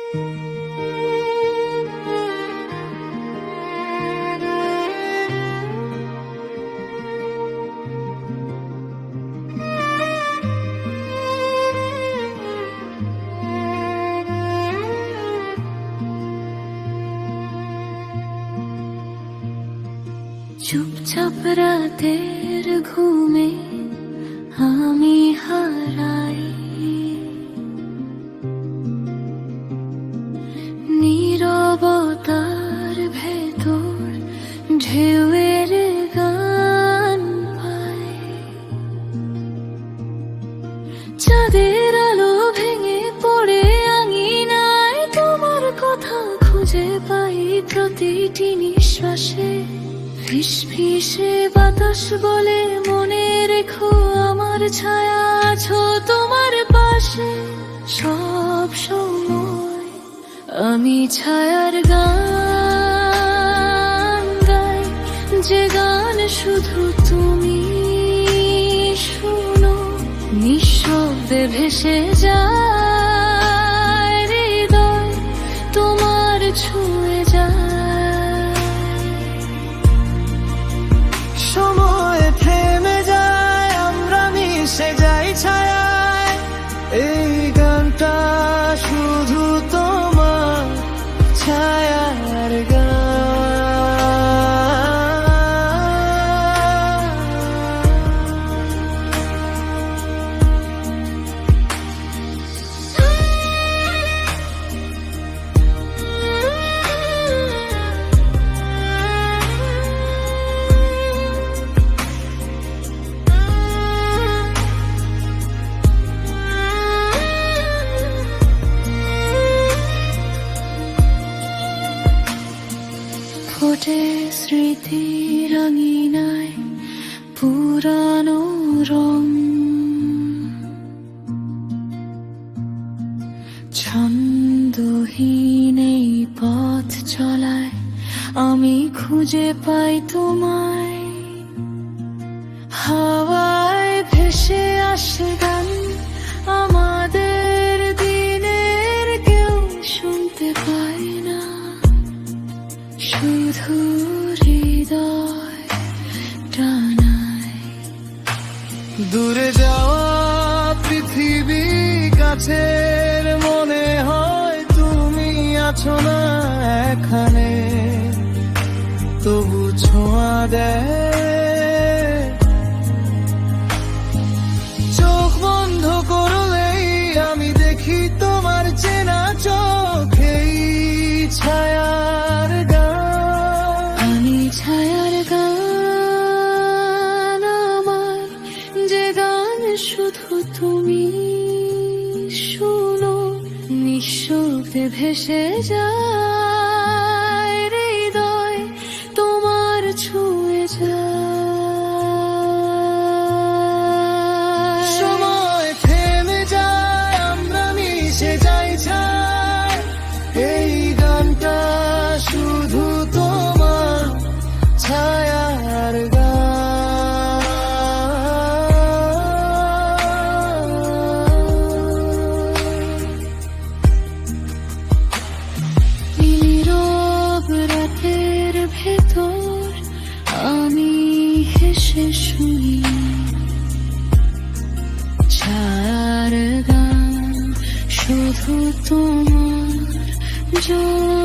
চুপচাপ রাতের ঘুমে আমি হারাই, নীরবতার ভেতর ঢেউয়ের গান পাই। চাঁদের আলো ভেঙে পড়ে আঙিনায় তোমার কথা খুঁজে পাই প্রতিটি নিঃশ্বাসে। ফিসফিসে বাতাস বলে মনে রেখো আমার ছায়া আছো তোমার পাশে। সব সময় আমি ছায়ার গান গাই, যে গান শুধু তুমি শুনো। নিঃশব্দে ভেসে যায় হৃদয় তোমার ছুঁয়ে যায়। সময় থেমে যায়, আমরা মিশে যাই ছায়ায়। এই গানটা শুধু তোমার ছায়ার গান। ফোটে স্মৃতি রঙিনায় পুরানো রং, ছন্দহীন এই পথ চলায় আমি খুঁজে পাই তোমায়। হাওয়ায় ভেসে আসে গান আমাদের দিনের, কেউ শুনতে পায় না, শুধু হৃদয় টানায়। দূরে যাওয়া পৃথিবী কাছের মনে হয়, তুমি আছো না এখানে, তবু ছোঁয়া দেয়। চোখ বন্ধ করলেই আমি দেখি তোমার চেনা চোখেই ছায়ার গান। আমি ছায়ার গান আমার, যে গান শুধু তুমি শুনো। নিঃশব্দে ভেসে যায় হৃদয় তোমার ছুঁয়ে যায়। সময় থেমে যায়, আমরা মিশে যাই ছায়। এই গানটা শুধু তোমার ছায়ার গান। নীরব রাতের ভেতর আমি হেসে শুনি ছায়ার গান, শুধু তোমার জন্য।